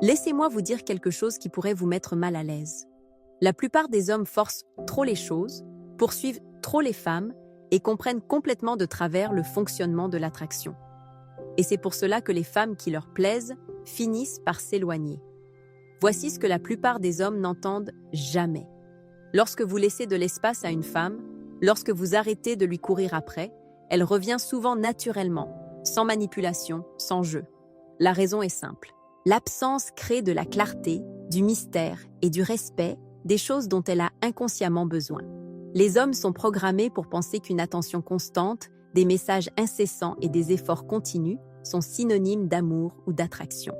Laissez-moi vous dire quelque chose qui pourrait vous mettre mal à l'aise. La plupart des hommes forcent trop les choses, poursuivent trop les femmes et comprennent complètement de travers le fonctionnement de l'attraction. Et c'est pour cela que les femmes qui leur plaisent finissent par s'éloigner. Voici ce que la plupart des hommes n'entendent jamais. Lorsque vous laissez de l'espace à une femme, lorsque vous arrêtez de lui courir après, elle revient souvent naturellement, sans manipulation, sans jeu. La raison est simple. L'absence crée de la clarté, du mystère et du respect, des choses dont elle a inconsciemment besoin. Les hommes sont programmés pour penser qu'une attention constante, des messages incessants et des efforts continus sont synonymes d'amour ou d'attraction.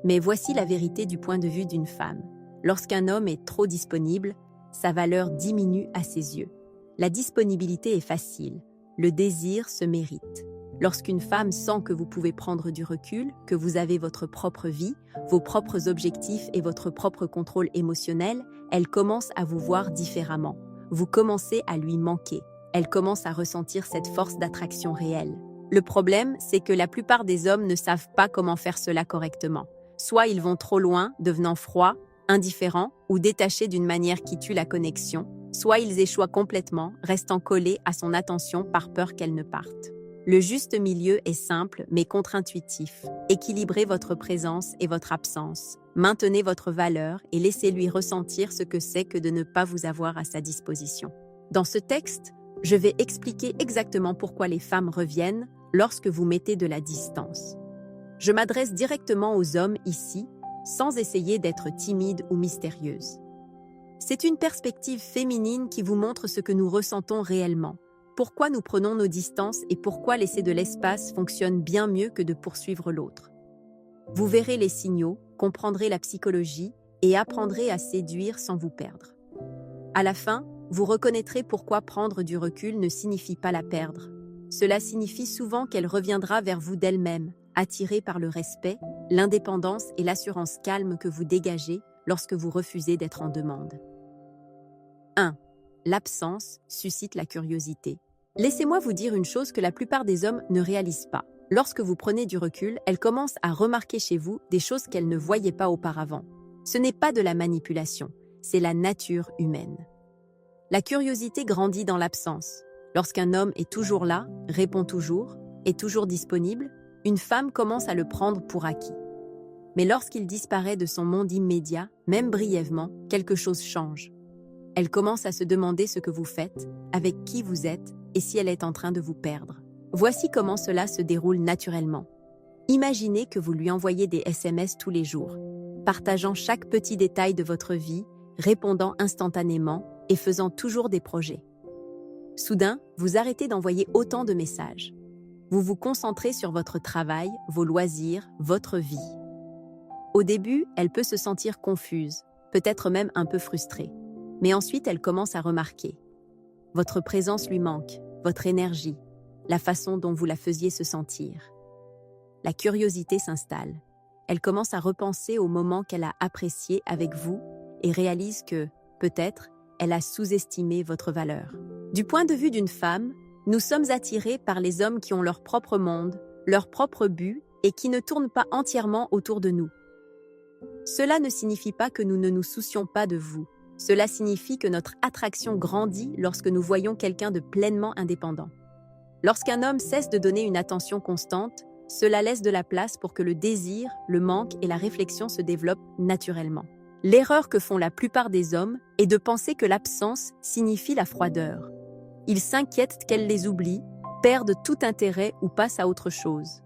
Mais voici la vérité du point de vue d'une femme. Lorsqu'un homme est trop disponible, sa valeur diminue à ses yeux. La disponibilité est facile, le désir se mérite. Lorsqu'une femme sent que vous pouvez prendre du recul, que vous avez votre propre vie, vos propres objectifs et votre propre contrôle émotionnel, elle commence à vous voir différemment. Vous commencez à lui manquer. Elle commence à ressentir cette force d'attraction réelle. Le problème, c'est que la plupart des hommes ne savent pas comment faire cela correctement. Soit ils vont trop loin, devenant froids, indifférents ou détachés d'une manière qui tue la connexion, soit ils échouent complètement, restant collés à son attention par peur qu'elle ne parte. Le juste milieu est simple mais contre-intuitif. Équilibrez votre présence et votre absence. Maintenez votre valeur et laissez-lui ressentir ce que c'est que de ne pas vous avoir à sa disposition. Dans ce texte, je vais expliquer exactement pourquoi les femmes reviennent lorsque vous mettez de la distance. Je m'adresse directement aux hommes ici, sans essayer d'être timide ou mystérieuse. C'est une perspective féminine qui vous montre ce que nous ressentons réellement, pourquoi nous prenons nos distances et pourquoi laisser de l'espace fonctionne bien mieux que de poursuivre l'autre. Vous verrez les signaux, comprendrez la psychologie et apprendrez à séduire sans vous perdre. À la fin, vous reconnaîtrez pourquoi prendre du recul ne signifie pas la perdre. Cela signifie souvent qu'elle reviendra vers vous d'elle-même, attirée par le respect, l'indépendance et l'assurance calme que vous dégagez lorsque vous refusez d'être en demande. 1. L'absence suscite la curiosité. Laissez-moi vous dire une chose que la plupart des hommes ne réalisent pas. Lorsque vous prenez du recul, elles commencent à remarquer chez vous des choses qu'elles ne voyaient pas auparavant. Ce n'est pas de la manipulation, c'est la nature humaine. La curiosité grandit dans l'absence. Lorsqu'un homme est toujours là, répond toujours, est toujours disponible, une femme commence à le prendre pour acquis. Mais lorsqu'il disparaît de son monde immédiat, même brièvement, quelque chose change. Elle commence à se demander ce que vous faites, avec qui vous êtes et si elle est en train de vous perdre. Voici comment cela se déroule naturellement. Imaginez que vous lui envoyez des SMS tous les jours, partageant chaque petit détail de votre vie, répondant instantanément et faisant toujours des projets. Soudain, vous arrêtez d'envoyer autant de messages. Vous vous concentrez sur votre travail, vos loisirs, votre vie. Au début, elle peut se sentir confuse, peut-être même un peu frustrée. Mais ensuite, elle commence à remarquer. Votre présence lui manque, votre énergie, la façon dont vous la faisiez se sentir. La curiosité s'installe. Elle commence à repenser au moment qu'elle a apprécié avec vous et réalise que, peut-être, elle a sous-estimé votre valeur. Du point de vue d'une femme, nous sommes attirés par les hommes qui ont leur propre monde, leur propre but et qui ne tournent pas entièrement autour de nous. Cela ne signifie pas que nous ne nous soucions pas de vous. Cela signifie que notre attraction grandit lorsque nous voyons quelqu'un de pleinement indépendant. Lorsqu'un homme cesse de donner une attention constante, cela laisse de la place pour que le désir, le manque et la réflexion se développent naturellement. L'erreur que font la plupart des hommes est de penser que l'absence signifie la froideur. Ils s'inquiètent qu'elle les oublie, perdent tout intérêt ou passent à autre chose.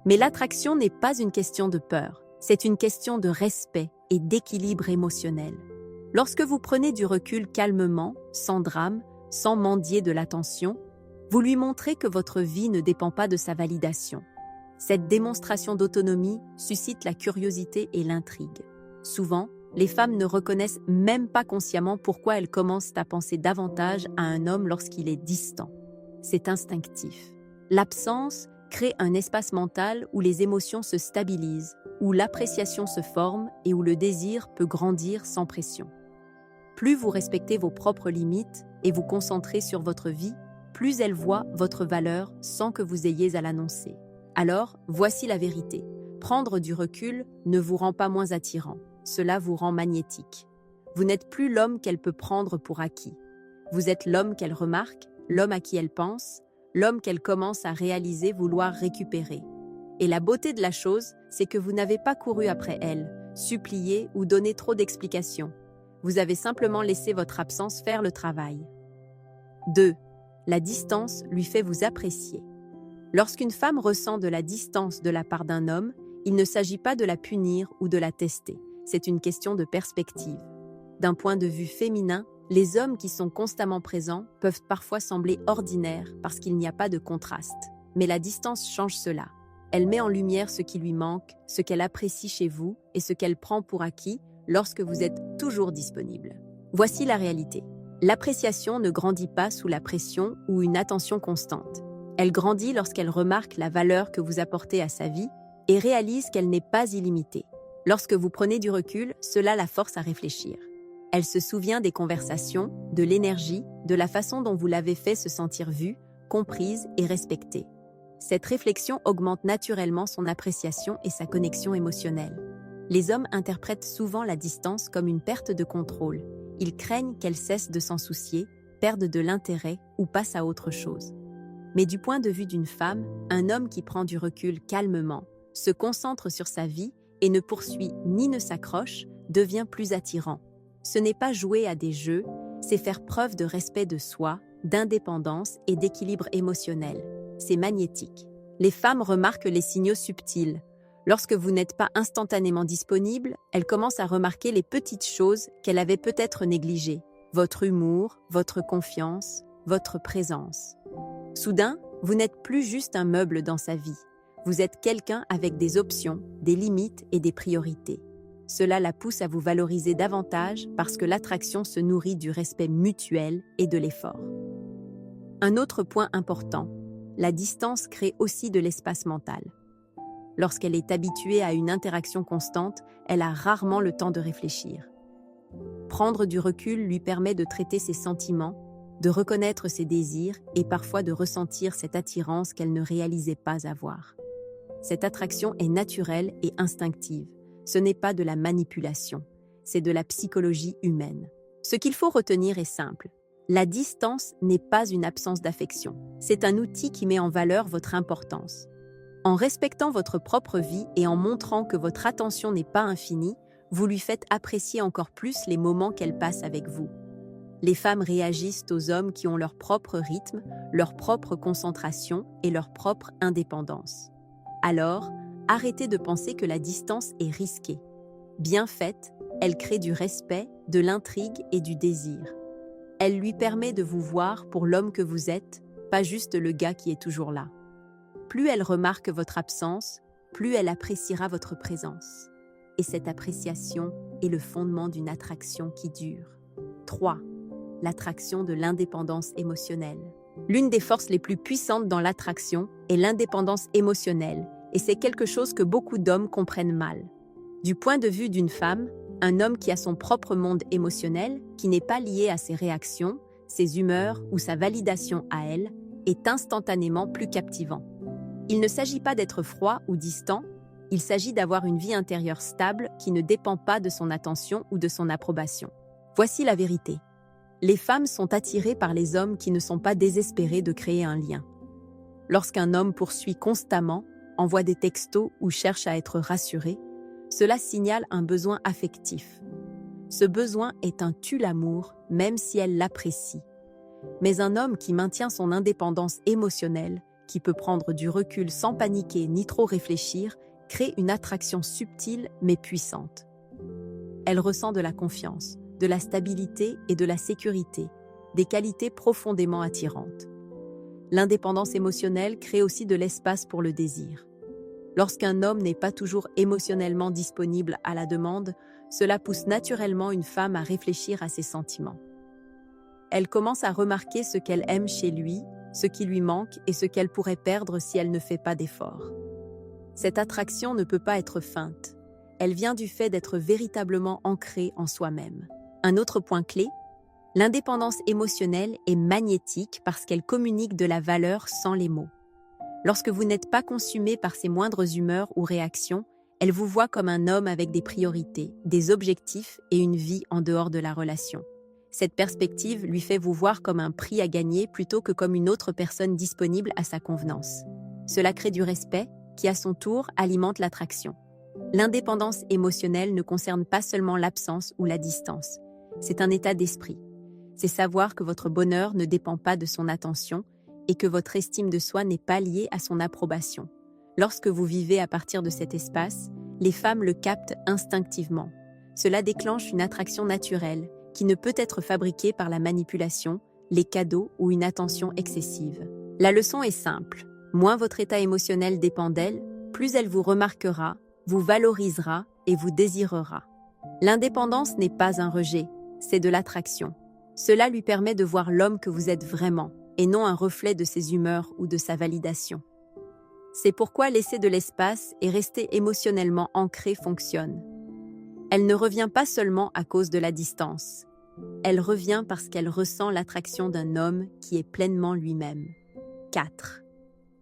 Mais l'attraction n'est pas une question de peur, c'est une question de respect et d'équilibre émotionnel. Lorsque vous prenez du recul calmement, sans drame, sans mendier de l'attention, vous lui montrez que votre vie ne dépend pas de sa validation. Cette démonstration d'autonomie suscite la curiosité et l'intrigue. Souvent, les femmes ne reconnaissent même pas consciemment pourquoi elles commencent à penser davantage à un homme lorsqu'il est distant. C'est instinctif. L'absence crée un espace mental où les émotions se stabilisent, où l'appréciation se forme et où le désir peut grandir sans pression. Plus vous respectez vos propres limites et vous concentrez sur votre vie, plus elle voit votre valeur sans que vous ayez à l'annoncer. Alors, voici la vérité. Prendre du recul ne vous rend pas moins attirant, cela vous rend magnétique. Vous n'êtes plus l'homme qu'elle peut prendre pour acquis. Vous êtes l'homme qu'elle remarque, l'homme à qui elle pense, l'homme qu'elle commence à réaliser vouloir récupérer. Et la beauté de la chose, c'est que vous n'avez pas couru après elle, supplié ou donné trop d'explications. Vous avez simplement laissé votre absence faire le travail. 2. La distance lui fait vous apprécier. Lorsqu'une femme ressent de la distance de la part d'un homme, il ne s'agit pas de la punir ou de la tester. C'est une question de perspective. D'un point de vue féminin, les hommes qui sont constamment présents peuvent parfois sembler ordinaires parce qu'il n'y a pas de contraste. Mais la distance change cela. Elle met en lumière ce qui lui manque, ce qu'elle apprécie chez vous et ce qu'elle prend pour acquis lorsque vous êtes toujours disponible. Voici la réalité. L'appréciation ne grandit pas sous la pression ou une attention constante. Elle grandit lorsqu'elle remarque la valeur que vous apportez à sa vie et réalise qu'elle n'est pas illimitée. Lorsque vous prenez du recul, cela la force à réfléchir. Elle se souvient des conversations, de l'énergie, de la façon dont vous l'avez fait se sentir vue, comprise et respectée. Cette réflexion augmente naturellement son appréciation et sa connexion émotionnelle. Les hommes interprètent souvent la distance comme une perte de contrôle. Ils craignent qu'elle cesse de s'en soucier, perde de l'intérêt ou passe à autre chose. Mais du point de vue d'une femme, un homme qui prend du recul calmement, se concentre sur sa vie et ne poursuit ni ne s'accroche, devient plus attirant. Ce n'est pas jouer à des jeux, c'est faire preuve de respect de soi, d'indépendance et d'équilibre émotionnel. C'est magnétique. Les femmes remarquent les signaux subtils. Lorsque vous n'êtes pas instantanément disponible, elles commencent à remarquer les petites choses qu'elles avaient peut-être négligées. Votre humour, votre confiance, votre présence. Soudain, vous n'êtes plus juste un meuble dans sa vie. Vous êtes quelqu'un avec des options, des limites et des priorités. Cela la pousse à vous valoriser davantage parce que l'attraction se nourrit du respect mutuel et de l'effort. Un autre point important, la distance crée aussi de l'espace mental. Lorsqu'elle est habituée à une interaction constante, elle a rarement le temps de réfléchir. Prendre du recul lui permet de traiter ses sentiments, de reconnaître ses désirs et parfois de ressentir cette attirance qu'elle ne réalisait pas avoir. Cette attraction est naturelle et instinctive. Ce n'est pas de la manipulation, c'est de la psychologie humaine. Ce qu'il faut retenir est simple. La distance n'est pas une absence d'affection. C'est un outil qui met en valeur votre importance. En respectant votre propre vie et en montrant que votre attention n'est pas infinie, vous lui faites apprécier encore plus les moments qu'elle passe avec vous. Les femmes réagissent aux hommes qui ont leur propre rythme, leur propre concentration et leur propre indépendance. Alors, arrêtez de penser que la distance est risquée. Bien faite, elle crée du respect, de l'intrigue et du désir. Elle lui permet de vous voir pour l'homme que vous êtes, pas juste le gars qui est toujours là. Plus elle remarque votre absence, plus elle appréciera votre présence. Et cette appréciation est le fondement d'une attraction qui dure. 3. L'attraction de l'indépendance émotionnelle. L'une des forces les plus puissantes dans l'attraction est l'indépendance émotionnelle, et c'est quelque chose que beaucoup d'hommes comprennent mal. Du point de vue d'une femme, un homme qui a son propre monde émotionnel, qui n'est pas lié à ses réactions, ses humeurs ou sa validation à elle, est instantanément plus captivant. Il ne s'agit pas d'être froid ou distant, il s'agit d'avoir une vie intérieure stable qui ne dépend pas de son attention ou de son approbation. Voici la vérité. Les femmes sont attirées par les hommes qui ne sont pas désespérés de créer un lien. Lorsqu'un homme poursuit constamment, envoie des textos ou cherche à être rassuré, cela signale un besoin affectif. Ce besoin est un tue-l'amour, même si elle l'apprécie. Mais un homme qui maintient son indépendance émotionnelle, qui peut prendre du recul sans paniquer ni trop réfléchir, crée une attraction subtile mais puissante. Elle ressent de la confiance, de la stabilité et de la sécurité, des qualités profondément attirantes. L'indépendance émotionnelle crée aussi de l'espace pour le désir. Lorsqu'un homme n'est pas toujours émotionnellement disponible à la demande, cela pousse naturellement une femme à réfléchir à ses sentiments. Elle commence à remarquer ce qu'elle aime chez lui, ce qui lui manque et ce qu'elle pourrait perdre si elle ne fait pas d'efforts. Cette attraction ne peut pas être feinte. Elle vient du fait d'être véritablement ancrée en soi-même. Un autre point clé, l'indépendance émotionnelle est magnétique parce qu'elle communique de la valeur sans les mots. Lorsque vous n'êtes pas consumé par ses moindres humeurs ou réactions, elle vous voit comme un homme avec des priorités, des objectifs et une vie en dehors de la relation. Cette perspective lui fait vous voir comme un prix à gagner plutôt que comme une autre personne disponible à sa convenance. Cela crée du respect qui, à son tour, alimente l'attraction. L'indépendance émotionnelle ne concerne pas seulement l'absence ou la distance. C'est un état d'esprit. C'est savoir que votre bonheur ne dépend pas de son attention et que votre estime de soi n'est pas liée à son approbation. Lorsque vous vivez à partir de cet espace, les femmes le captent instinctivement. Cela déclenche une attraction naturelle qui ne peut être fabriquée par la manipulation, les cadeaux ou une attention excessive. La leçon est simple. Moins votre état émotionnel dépend d'elle, plus elle vous remarquera, vous valorisera et vous désirera. L'indépendance n'est pas un rejet, c'est de l'attraction. Cela lui permet de voir l'homme que vous êtes vraiment, et non un reflet de ses humeurs ou de sa validation. C'est pourquoi laisser de l'espace et rester émotionnellement ancré fonctionne. Elle ne revient pas seulement à cause de la distance. Elle revient parce qu'elle ressent l'attraction d'un homme qui est pleinement lui-même. 4.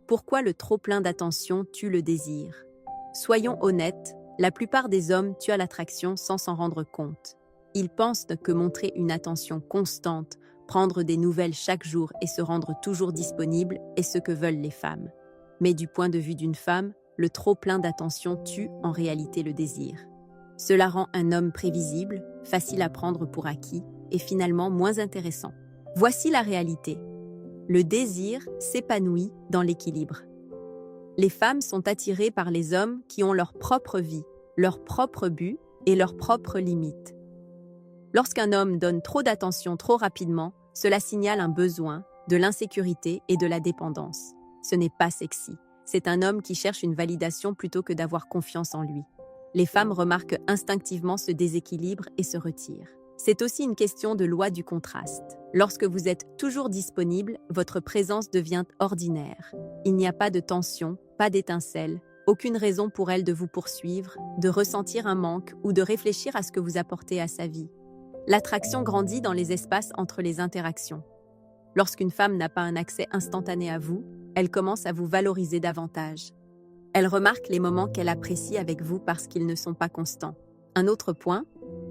Pourquoi le trop-plein d'attention tue le désir? Soyons honnêtes, la plupart des hommes tuent l'attraction sans s'en rendre compte. Ils pensent que montrer une attention constante, prendre des nouvelles chaque jour et se rendre toujours disponible est ce que veulent les femmes. Mais du point de vue d'une femme, le trop-plein d'attention tue en réalité le désir. Cela rend un homme prévisible, facile à prendre pour acquis et finalement moins intéressant. Voici la réalité. Le désir s'épanouit dans l'équilibre. Les femmes sont attirées par les hommes qui ont leur propre vie, leur propre but et leurs propres limites. Lorsqu'un homme donne trop d'attention trop rapidement, cela signale un besoin, de l'insécurité et de la dépendance. Ce n'est pas sexy. C'est un homme qui cherche une validation plutôt que d'avoir confiance en lui. Les femmes remarquent instinctivement ce déséquilibre et se retirent. C'est aussi une question de loi du contraste. Lorsque vous êtes toujours disponible, votre présence devient ordinaire. Il n'y a pas de tension, pas d'étincelle, aucune raison pour elle de vous poursuivre, de ressentir un manque ou de réfléchir à ce que vous apportez à sa vie. L'attraction grandit dans les espaces entre les interactions. Lorsqu'une femme n'a pas un accès instantané à vous, elle commence à vous valoriser davantage. Elle remarque les moments qu'elle apprécie avec vous parce qu'ils ne sont pas constants. Un autre point,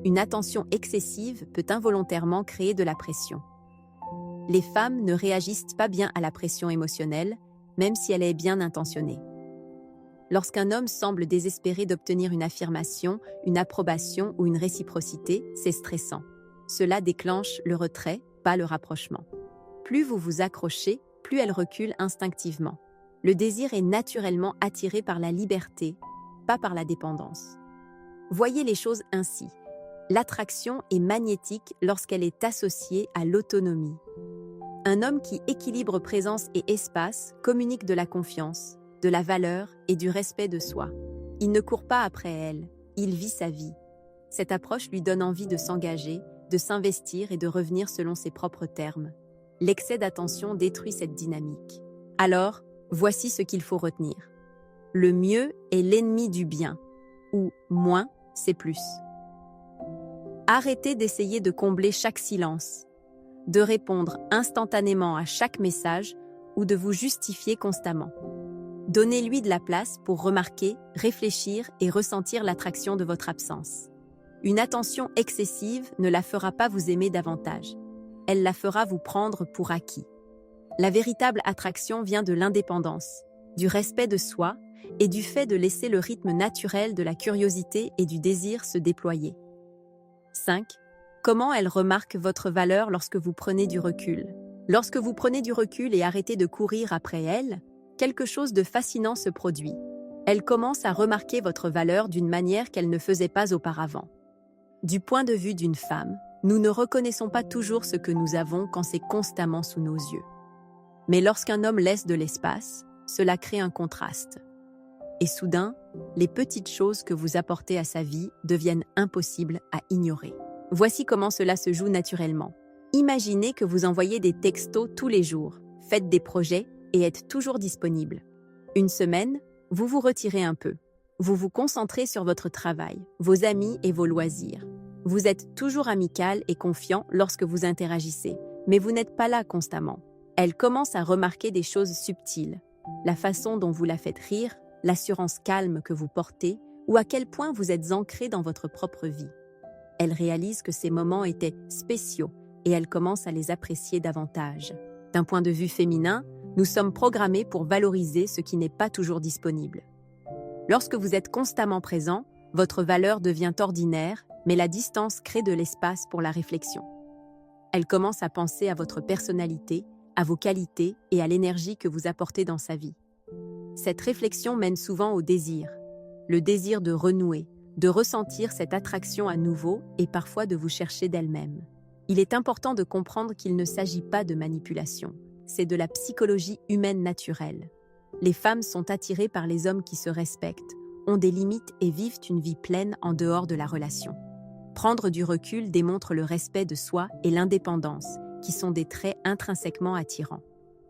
une attention excessive peut involontairement créer de la pression. Les femmes ne réagissent pas bien à la pression émotionnelle, même si elle est bien intentionnée. Lorsqu'un homme semble désespéré d'obtenir une affirmation, une approbation ou une réciprocité, c'est stressant. Cela déclenche le retrait, pas le rapprochement. Plus vous vous accrochez, plus elle recule instinctivement. Le désir est naturellement attiré par la liberté, pas par la dépendance. Voyez les choses ainsi. L'attraction est magnétique lorsqu'elle est associée à l'autonomie. Un homme qui équilibre présence et espace communique de la confiance, de la valeur et du respect de soi. Il ne court pas après elle, il vit sa vie. Cette approche lui donne envie de s'engager, de s'investir et de revenir selon ses propres termes. L'excès d'attention détruit cette dynamique. Alors, voici ce qu'il faut retenir. Le mieux est l'ennemi du bien, ou moins, c'est plus. Arrêtez d'essayer de combler chaque silence, de répondre instantanément à chaque message ou de vous justifier constamment. Donnez-lui de la place pour remarquer, réfléchir et ressentir l'attraction de votre absence. Une attention excessive ne la fera pas vous aimer davantage. Elle la fera vous prendre pour acquis. La véritable attraction vient de l'indépendance, du respect de soi et du fait de laisser le rythme naturel de la curiosité et du désir se déployer. 5. Comment elle remarque votre valeur lorsque vous prenez du recul? Lorsque vous prenez du recul et arrêtez de courir après elle, quelque chose de fascinant se produit. Elle commence à remarquer votre valeur d'une manière qu'elle ne faisait pas auparavant. Du point de vue d'une femme, nous ne reconnaissons pas toujours ce que nous avons quand c'est constamment sous nos yeux. Mais lorsqu'un homme laisse de l'espace, cela crée un contraste. Et soudain, les petites choses que vous apportez à sa vie deviennent impossibles à ignorer. Voici comment cela se joue naturellement. Imaginez que vous envoyez des textos tous les jours, faites des projets et êtes toujours disponible. Une semaine, vous vous retirez un peu. Vous vous concentrez sur votre travail, vos amis et vos loisirs. Vous êtes toujours amical et confiant lorsque vous interagissez, mais vous n'êtes pas là constamment. Elle commence à remarquer des choses subtiles. la façon dont vous la faites rire, l'assurance calme que vous portez, ou à quel point vous êtes ancré dans votre propre vie. Elle réalise que ces moments étaient spéciaux et elle commence à les apprécier davantage. D'un point de vue féminin, nous sommes programmés pour valoriser ce qui n'est pas toujours disponible. Lorsque vous êtes constamment présent, votre valeur devient ordinaire, mais la distance crée de l'espace pour la réflexion. Elle commence à penser à votre personnalité, à vos qualités et à l'énergie que vous apportez dans sa vie. Cette réflexion mène souvent au désir, le désir de renouer, de ressentir cette attraction à nouveau et parfois de vous chercher d'elle-même. Il est important de comprendre qu'il ne s'agit pas de manipulation, c'est de la psychologie humaine naturelle. Les femmes sont attirées par les hommes qui se respectent, ont des limites et vivent une vie pleine en dehors de la relation. Prendre du recul démontre le respect de soi et l'indépendance, qui sont des traits intrinsèquement attirants.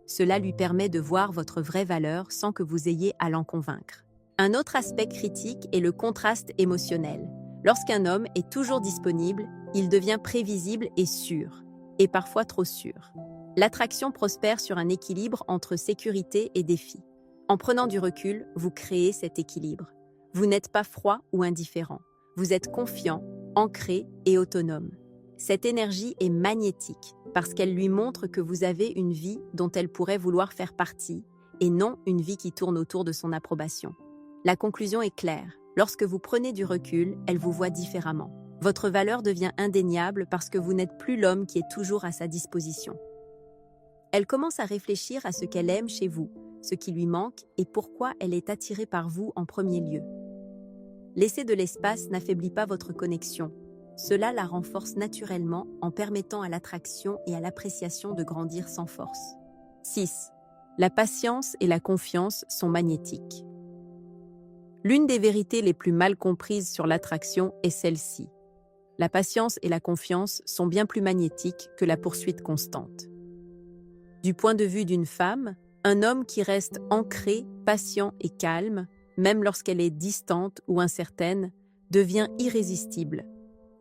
Cela lui permet de voir votre vraie valeur sans que vous ayez à l'en convaincre. Un autre aspect critique est le contraste émotionnel. Lorsqu'un homme est toujours disponible, il devient prévisible et sûr, et parfois trop sûr. L'attraction prospère sur un équilibre entre sécurité et défi. En prenant du recul, vous créez cet équilibre. Vous n'êtes pas froid ou indifférent. Vous êtes confiant, ancré et autonome. Cette énergie est magnétique parce qu'elle lui montre que vous avez une vie dont elle pourrait vouloir faire partie et non une vie qui tourne autour de son approbation. La conclusion est claire. Lorsque vous prenez du recul, elle vous voit différemment. Votre valeur devient indéniable parce que vous n'êtes plus l'homme qui est toujours à sa disposition. Elle commence à réfléchir à ce qu'elle aime chez vous, ce qui lui manque et pourquoi elle est attirée par vous en premier lieu. Laisser de l'espace n'affaiblit pas votre connexion. Cela la renforce naturellement en permettant à l'attraction et à l'appréciation de grandir sans force. 6. La patience et la confiance sont magnétiques. L'une des vérités les plus mal comprises sur l'attraction est celle-ci. La patience et la confiance sont bien plus magnétiques que la poursuite constante. Du point de vue d'une femme, un homme qui reste ancré, patient et calme, même lorsqu'elle est distante ou incertaine, devient irrésistible.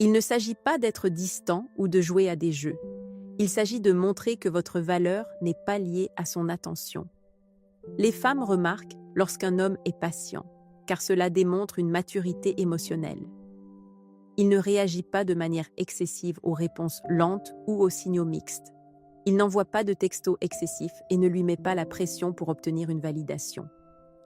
Il ne s'agit pas d'être distant ou de jouer à des jeux. Il s'agit de montrer que votre valeur n'est pas liée à son attention. Les femmes remarquent lorsqu'un homme est patient, car cela démontre une maturité émotionnelle. Il ne réagit pas de manière excessive aux réponses lentes ou aux signaux mixtes. Il n'envoie pas de textos excessifs et ne lui met pas la pression pour obtenir une validation.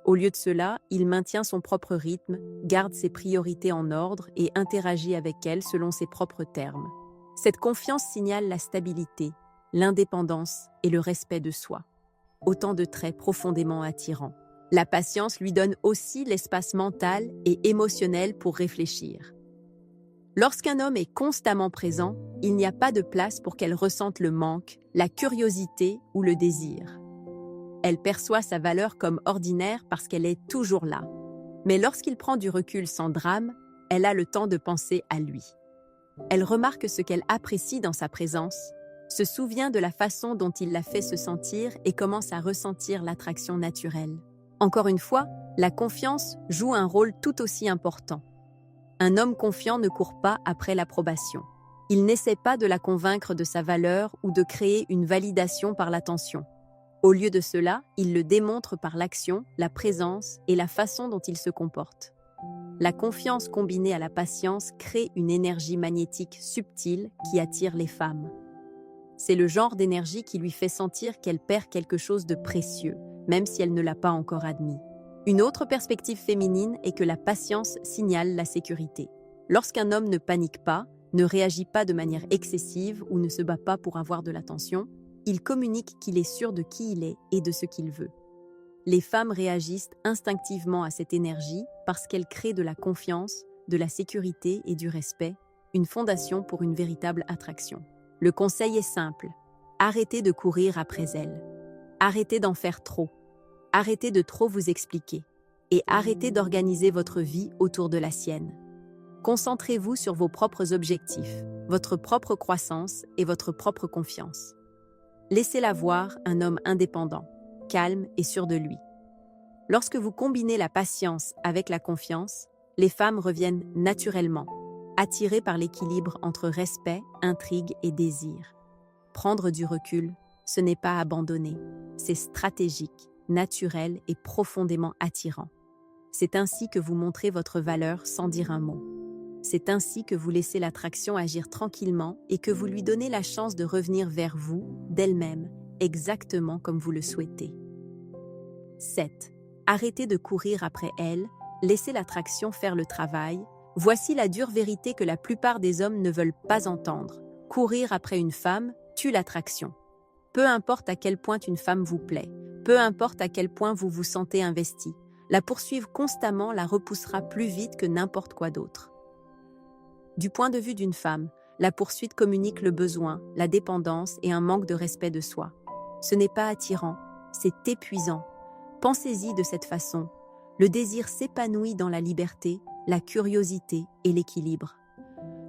Au lieu de cela, il maintient son propre rythme, garde ses priorités en ordre et interagit avec elle selon ses propres termes. Cette confiance signale la stabilité, l'indépendance et le respect de soi. Autant de traits profondément attirants. La patience lui donne aussi l'espace mental et émotionnel pour réfléchir. Lorsqu'un homme est constamment présent, il n'y a pas de place pour qu'elle ressente le manque, la curiosité ou le désir. Elle perçoit sa valeur comme ordinaire parce qu'elle est toujours là. Mais lorsqu'il prend du recul sans drame, elle a le temps de penser à lui. Elle remarque ce qu'elle apprécie dans sa présence, se souvient de la façon dont il la fait se sentir et commence à ressentir l'attraction naturelle. Encore une fois, la confiance joue un rôle tout aussi important. Un homme confiant ne court pas après l'approbation. Il n'essaie pas de la convaincre de sa valeur ou de créer une validation par l'attention. Au lieu de cela, il le démontre par l'action, la présence et la façon dont il se comporte. La confiance combinée à la patience crée une énergie magnétique subtile qui attire les femmes. C'est le genre d'énergie qui lui fait sentir qu'elle perd quelque chose de précieux, même si elle ne l'a pas encore admis. Une autre perspective féminine est que la patience signale la sécurité. Lorsqu'un homme ne panique pas, ne réagit pas de manière excessive ou ne se bat pas pour avoir de l'attention, il communique qu'il est sûr de qui il est et de ce qu'il veut. Les femmes réagissent instinctivement à cette énergie parce qu'elle crée de la confiance, de la sécurité et du respect, une fondation pour une véritable attraction. Le conseil est simple, arrêtez de courir après elle. Arrêtez d'en faire trop. Arrêtez de trop vous expliquer. Et arrêtez d'organiser votre vie autour de la sienne. Concentrez-vous sur vos propres objectifs, votre propre croissance et votre propre confiance. Laissez-la voir un homme indépendant, calme et sûr de lui. Lorsque vous combinez la patience avec la confiance, les femmes reviennent naturellement, attirées par l'équilibre entre respect, intrigue et désir. Prendre du recul, ce n'est pas abandonner, c'est stratégique. naturel et profondément attirant. C'est ainsi que vous montrez votre valeur sans dire un mot. C'est ainsi que vous laissez l'attraction agir tranquillement et que vous lui donnez la chance de revenir vers vous, d'elle-même, exactement comme vous le souhaitez. 7. Arrêtez de courir après elle, laissez l'attraction faire le travail. Voici la dure vérité que la plupart des hommes ne veulent pas entendre. Courir après une femme tue l'attraction. Peu importe à quel point une femme vous plaît, peu importe à quel point vous vous sentez investi, la poursuivre constamment la repoussera plus vite que n'importe quoi d'autre. Du point de vue d'une femme, la poursuite communique le besoin, la dépendance et un manque de respect de soi. Ce n'est pas attirant, c'est épuisant. Pensez-y de cette façon. Le désir s'épanouit dans la liberté, la curiosité et l'équilibre.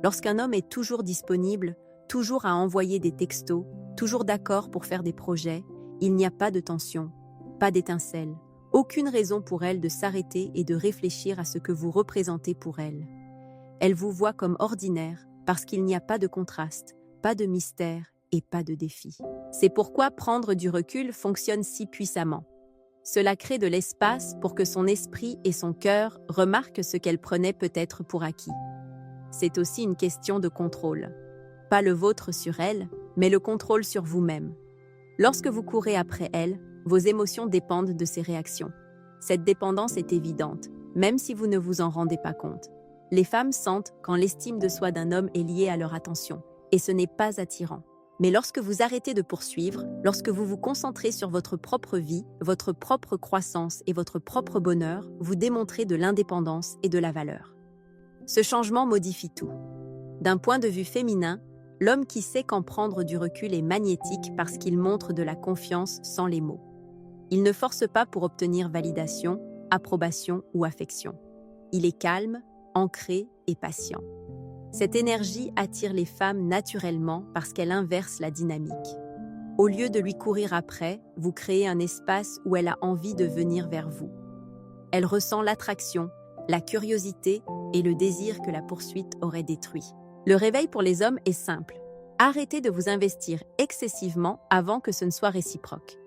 Lorsqu'un homme est toujours disponible, toujours à envoyer des textos, toujours d'accord pour faire des projets, il n'y a pas de tension, pas d'étincelle, aucune raison pour elle de s'arrêter et de réfléchir à ce que vous représentez pour elle. Elle vous voit comme ordinaire parce qu'il n'y a pas de contraste, pas de mystère et pas de défi. C'est pourquoi prendre du recul fonctionne si puissamment. Cela crée de l'espace pour que son esprit et son cœur remarquent ce qu'elle prenait peut-être pour acquis. C'est aussi une question de contrôle. Pas le vôtre sur elle, mais le contrôle sur vous-même. Lorsque vous courez après elle, vos émotions dépendent de ses réactions. Cette dépendance est évidente, même si vous ne vous en rendez pas compte. Les femmes sentent quand l'estime de soi d'un homme est liée à leur attention, et ce n'est pas attirant. Mais lorsque vous arrêtez de poursuivre, lorsque vous vous concentrez sur votre propre vie, votre propre croissance et votre propre bonheur, vous démontrez de l'indépendance et de la valeur. Ce changement modifie tout. D'un point de vue féminin, l'homme qui sait quand prendre du recul est magnétique parce qu'il montre de la confiance sans les mots. Il ne force pas pour obtenir validation, approbation ou affection. Il est calme, ancré et patient. Cette énergie attire les femmes naturellement parce qu'elle inverse la dynamique. Au lieu de lui courir après, vous créez un espace où elle a envie de venir vers vous. Elle ressent l'attraction, la curiosité et le désir que la poursuite aurait détruit. Le réveil pour les hommes est simple. Arrêtez de vous investir excessivement avant que ce ne soit réciproque.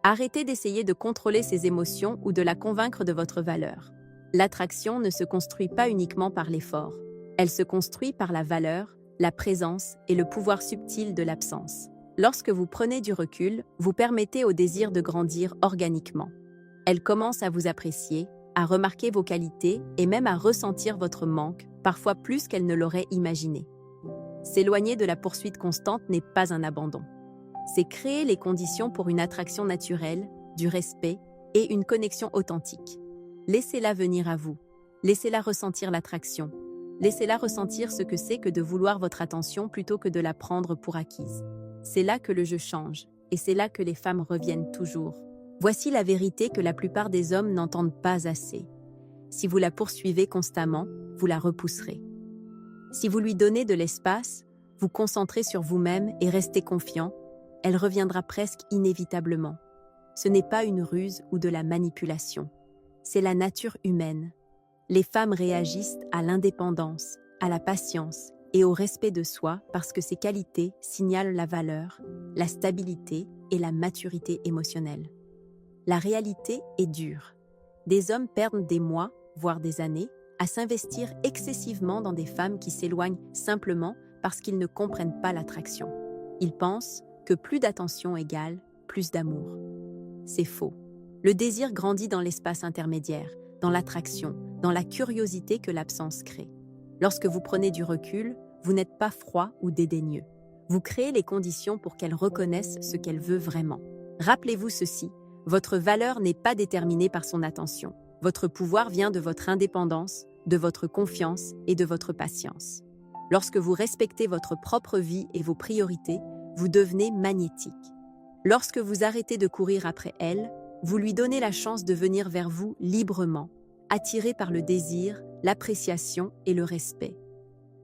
Arrêtez d'essayer de contrôler ses émotions ou de la convaincre de votre valeur. L'attraction ne se construit pas uniquement par l'effort. Elle se construit par la valeur, la présence et le pouvoir subtil de l'absence. Lorsque vous prenez du recul, vous permettez au désir de grandir organiquement. Elle commence à vous apprécier, à remarquer vos qualités et même à ressentir votre manque, parfois plus qu'elle ne l'aurait imaginé. S'éloigner de la poursuite constante n'est pas un abandon. C'est créer les conditions pour une attraction naturelle, du respect et une connexion authentique. Laissez-la venir à vous. Laissez-la ressentir l'attraction. Laissez-la ressentir ce que c'est que de vouloir votre attention plutôt que de la prendre pour acquise. C'est là que le jeu change, et c'est là que les femmes reviennent toujours. Voici la vérité que la plupart des hommes n'entendent pas assez. Si vous la poursuivez constamment, vous la repousserez. Si vous lui donnez de l'espace, vous concentrez sur vous-même et restez confiant, elle reviendra presque inévitablement. Ce n'est pas une ruse ou de la manipulation. C'est la nature humaine. Les femmes réagissent à l'indépendance, à la patience et au respect de soi parce que ces qualités signalent la valeur, la stabilité et la maturité émotionnelle. La réalité est dure. Des hommes perdent des mois, voire des années, à s'investir excessivement dans des femmes qui s'éloignent simplement parce qu'ils ne comprennent pas l'attraction. Ils pensent que plus d'attention égale plus d'amour. C'est faux. Le désir grandit dans l'espace intermédiaire, dans l'attraction, dans la curiosité que l'absence crée. Lorsque vous prenez du recul, vous n'êtes pas froid ou dédaigneux. Vous créez les conditions pour qu'elle reconnaisse ce qu'elle veut vraiment. Rappelez-vous ceci, votre valeur n'est pas déterminée par son attention. Votre pouvoir vient de votre indépendance, de votre confiance et de votre patience. Lorsque vous respectez votre propre vie et vos priorités, vous devenez magnétique. Lorsque vous arrêtez de courir après elle, vous lui donnez la chance de venir vers vous librement, attiré par le désir, l'appréciation et le respect.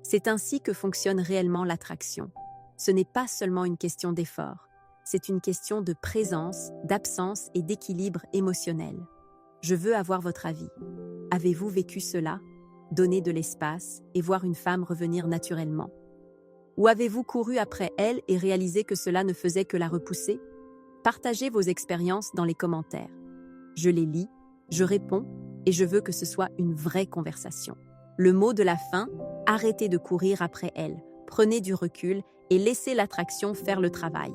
C'est ainsi que fonctionne réellement l'attraction. Ce n'est pas seulement une question d'effort, c'est une question de présence, d'absence et d'équilibre émotionnel. Je veux avoir votre avis. Avez-vous vécu cela? Donner de l'espace et voir une femme revenir naturellement? Ou avez-vous couru après elle et réalisé que cela ne faisait que la repousser? Partagez vos expériences dans les commentaires. Je les lis, je réponds et je veux que ce soit une vraie conversation. Le mot de la fin, arrêtez de courir après elles, prenez du recul et laissez l'attraction faire le travail.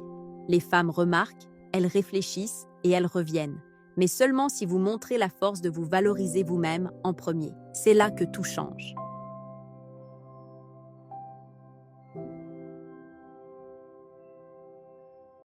Les femmes remarquent, elles réfléchissent et elles reviennent. Mais seulement si vous montrez la force de vous valoriser vous-même en premier. C'est là que tout change.